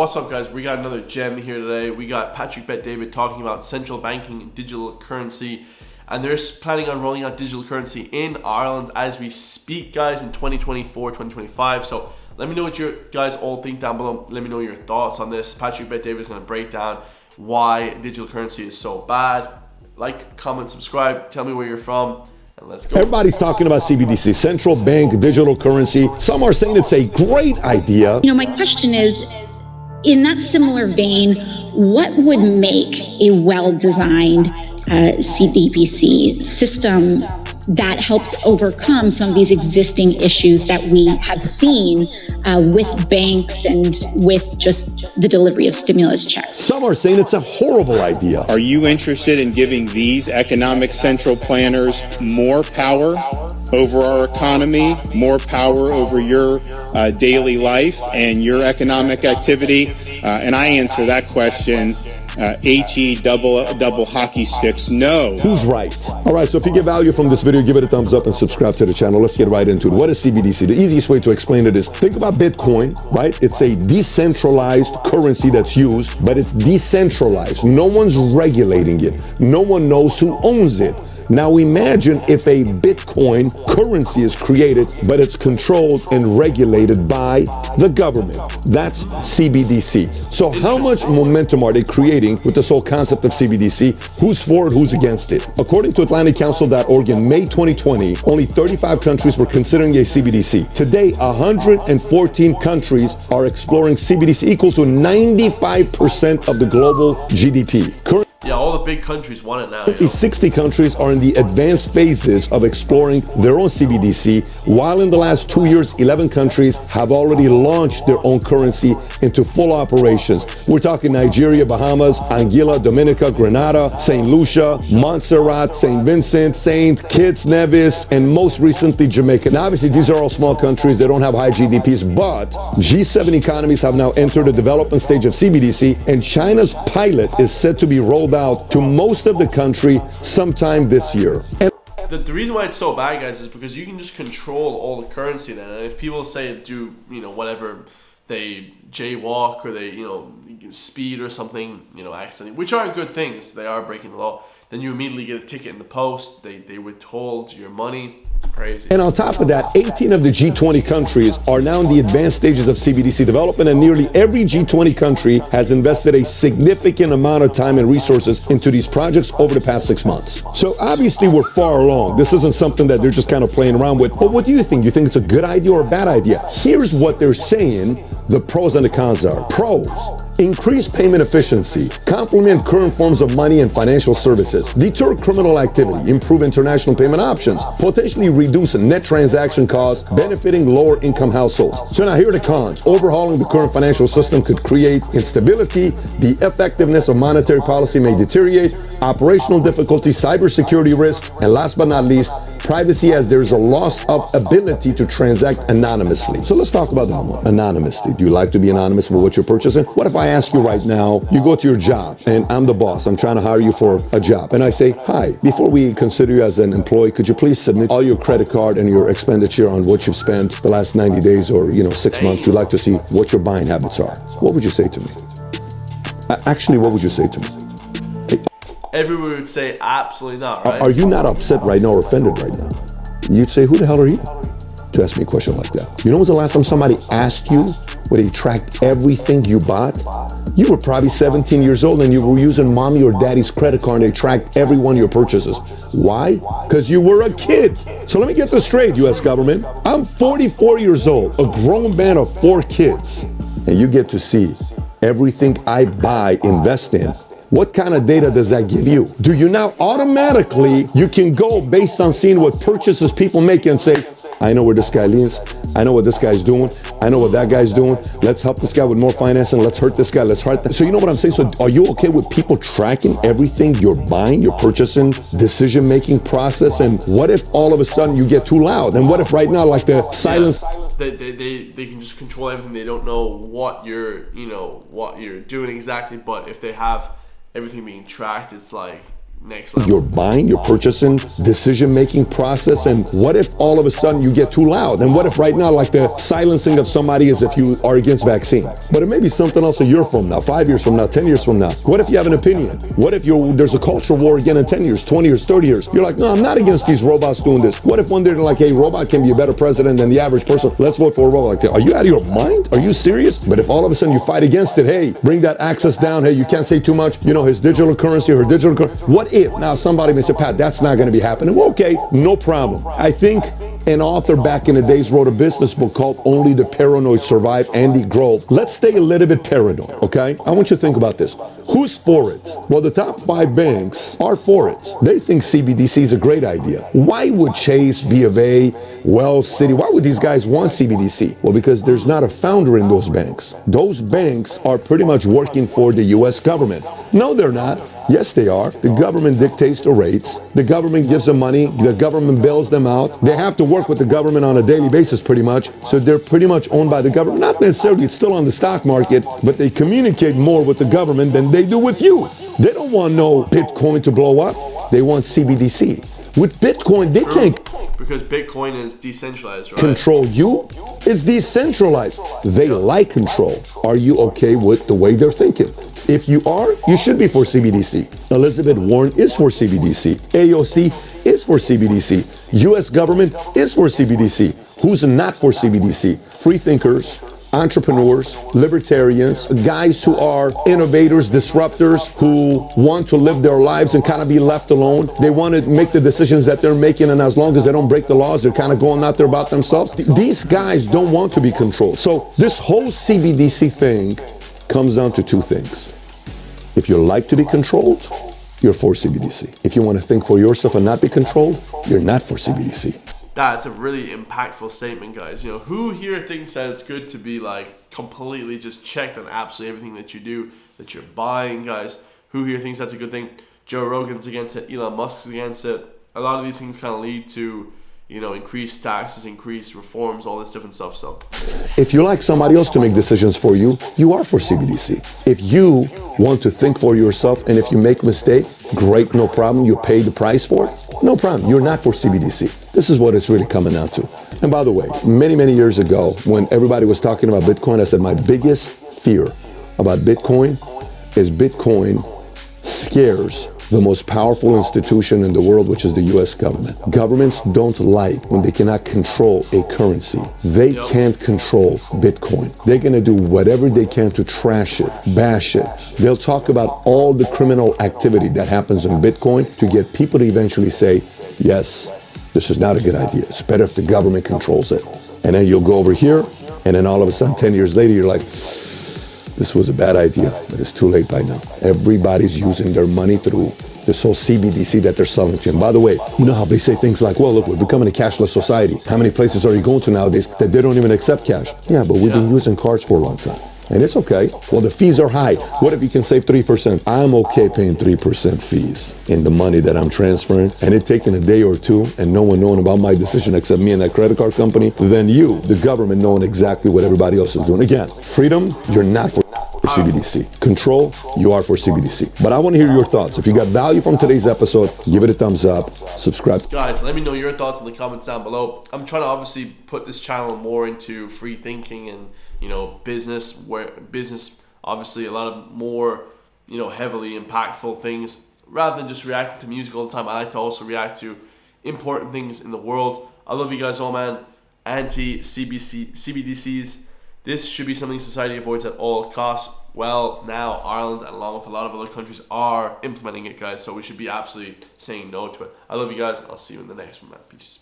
What's up, guys? We got another gem here today. We got Patrick Bet-David talking about central banking and digital currency, and they're planning on rolling out digital currency in Ireland as we speak, guys, in 2024, 2025. So let me know what you guys all think down below. Let me know your thoughts on this. Patrick Bet-David is going to break down why digital currency is so bad. Like, comment, subscribe. Tell me where you're from. Let's go. Everybody's talking about CBDC, central bank digital currency. Some are saying it's a great idea. My question is, in that similar vein, what would make a well-designed CBDC system that helps overcome some of these existing issues that we have seen with banks and with just the delivery of stimulus checks? Some are saying it's a horrible idea. Are you interested in giving these economic central planners more power over our economy, more power over your daily life and your economic activity? And I answer that question, double hockey sticks, no. Who's right? All right, so if you get value from this video, give it a thumbs up and subscribe to the channel. Let's get right into it. What is CBDC? The easiest way to explain it is, think about Bitcoin, right? It's a decentralized currency that's used, but it's decentralized. No one's regulating it. No one knows who owns it. Now imagine if a Bitcoin currency is created, but it's controlled and regulated by the government. That's CBDC. So how much momentum are they creating with this whole concept of CBDC? Who's for it, who's against it? According to AtlanticCouncil.org, in May 2020, only 35 countries were considering a CBDC. Today, 114 countries are exploring CBDC, equal to 95% of the global GDP. Yeah, all the big countries want it now. 60 countries are in the advanced phases of exploring their own CBDC, while in the last 2 years, 11 countries have already launched their own currency into full operations. We're talking Nigeria, Bahamas, Anguilla, Dominica, Grenada, St. Lucia, Montserrat, St. Vincent, St. Kitts, Nevis, and most recently Jamaica. Now, obviously, these are all small countries. They don't have high GDPs, but G7 economies have now entered the development stage of CBDC, and China's pilot is set to be rolled out to most of the country sometime this year. And the reason why it's so bad, guys, is because you can just control all the currency then. And if people say do, whatever, they jaywalk or they, speed or something, accidentally, which are good things, they are breaking the law, then you immediately get a ticket in the post, they withhold your money. It's crazy. And on top of that, 18 of the G20 countries are now in the advanced stages of CBDC development, and nearly every G20 country has invested a significant amount of time and resources into these projects over the past 6 months. So obviously we're far along. This isn't something that they're just kind of playing around with. But what do you think? Do you think it's a good idea or a bad idea? Here's what they're saying the pros and the cons are. Pros: increase payment efficiency, complement current forms of money and financial services, deter criminal activity, improve international payment options, potentially reduce net transaction costs, benefiting lower income households. So now here are the cons. Overhauling the current financial system could create instability, the effectiveness of monetary policy may deteriorate, operational difficulties, cybersecurity risks, and last but not least, privacy, as there's a loss of ability to transact anonymously. So let's talk about that one. Anonymity. Do you like to be anonymous with what you're purchasing? What if I ask you right now, you go to your job and I'm the boss, I'm trying to hire you for a job, and I say, hi, before we consider you as an employee, could you please submit all your credit card and your expenditure on what you've spent the last 90 days or 6 months? We'd like to see what your buying habits are. What would you say to me? Actually, what would you say to me? Everyone would say absolutely not, right? Are you not upset right now or offended right now? You'd say, who the hell are you to ask me a question like that? You know when's the last time somebody asked you where they tracked everything you bought? You were probably 17 years old and you were using mommy or daddy's credit card and they tracked every one of your purchases. Why? Because you were a kid. So let me get this straight, US government. I'm 44 years old, a grown man of 4 kids, and you get to see everything I buy, invest in. What kind of data does that give you? Do you now automatically, you can go based on seeing what purchases people make and say, I know where this guy leans, I know what this guy's doing, I know what that guy's doing, let's help this guy with more financing, let's hurt this guy, let's hurt that. So you know what I'm saying? So are you okay with people tracking everything you're buying, your purchasing, decision-making process? And what if all of a sudden you get too loud? And what if right now, like the silence... They can just control everything. They don't know what you're doing exactly, but if they have everything being tracked, it's like, next level. Your buying, your purchasing, decision-making process, and what if all of a sudden you get too loud? And what if right now, like the silencing of somebody is if you are against vaccine? But it may be something else a year from now, 5 years from now, 10 years from now. What if you have an opinion? What if there's a culture war again in 10 years, 20 years, 30 years? You're like, no, I'm not against these robots doing this. What if one day they're like, hey, robot can be a better president than the average person? Let's vote for a robot like that. Are you out of your mind? Are you serious? But if all of a sudden you fight against it, hey, bring that access down. Hey, you can't say too much. You know, his digital currency, her digital currency. What if? Now somebody may say, Pat, that's not going to be happening. Well, okay, no problem. I think an author back in the days wrote a business book called Only the Paranoid Survive, Andy Grove. Let's stay a little bit paranoid, okay? I want you to think about this. Who's for it? Well, the top 5 banks are for it. They think CBDC is a great idea. Why would Chase, B of A, Wells, Citi, why would these guys want CBDC? Well, because there's not a founder in those banks. Those banks are pretty much working for the US government. No, they're not. Yes, they are. The government dictates the rates. The government gives them money. The government bails them out. They have to work with the government on a daily basis pretty much. So they're pretty much owned by the government. Not necessarily, it's still on the stock market, but they communicate more with the government than they do with you. They don't want no Bitcoin to blow up. They want CBDC. With Bitcoin, they can't because Bitcoin is decentralized, right? Control you. It's decentralized. They like control. Are you okay with the way they're thinking? If you are, you should be for CBDC. Elizabeth Warren is for CBDC. AOC is for CBDC. US government is for CBDC. Who's not for CBDC? Free thinkers, entrepreneurs, libertarians, guys who are innovators, disruptors, who want to live their lives and kind of be left alone. They want to make the decisions that they're making, and as long as they don't break the laws, they're kind of going out there about themselves. These guys don't want to be controlled. So this whole CBDC thing comes down to 2 things. If you like to be controlled, you're for CBDC. If you want to think for yourself and not be controlled, you're not for CBDC. That's a really impactful statement, guys. You know, who here thinks that it's good to be like completely just checked on absolutely everything that you do, that you're buying, guys? Who here thinks that's a good thing? Joe Rogan's against it. Elon Musk's against it. A lot of these things kind of lead to, you know, increased taxes, increased reforms, all this different stuff. So if you like somebody else to make decisions for you, you are for CBDC. If you want to think for yourself, and if you make a mistake, great, no problem. You pay the price for it. No problem. You're not for CBDC. This is what it's really coming down to. And by the way, many, many years ago, when everybody was talking about Bitcoin, I said my biggest fear about Bitcoin is Bitcoin scares the most powerful institution in the world, which is the US government. Governments don't like when they cannot control a currency. They can't control Bitcoin. They're gonna do whatever they can to trash it, bash it. They'll talk about all the criminal activity that happens in Bitcoin to get people to eventually say, yes, this is not a good idea. It's better if the government controls it. And then you'll go over here, and then all of a sudden, 10 years later, you're like, this was a bad idea, but it's too late by now. Everybody's using their money through this whole CBDC that they're selling to you. And by the way, you know how they say things like, well, look, we're becoming a cashless society. How many places are you going to nowadays that they don't even accept cash? Yeah, but we've been using cards for a long time. And it's okay. Well, the fees are high. What if you can save 3%? I'm okay paying 3% fees in the money that I'm transferring, and it taking a day or two and no one knowing about my decision except me and that credit card company, then you, the government, knowing exactly what everybody else is doing. Again, freedom, you're not for CBDC. Control, you are for CBDC. But I want to hear your thoughts. If you got value from today's episode, give it a thumbs up, subscribe. Guys, let me know your thoughts in the comments down below. I'm trying to obviously put this channel more into free thinking and, you know, business, where business obviously a lot of more, you know, heavily impactful things. Rather than just reacting to music all the time, I like to also react to important things in the world. I love you guys all, man. Anti-CBDCs. This should be something society avoids at all costs. Well, now Ireland, and along with a lot of other countries, are implementing it, guys. So we should be absolutely saying no to it. I love you guys. I'll see you in the next one, man. Peace.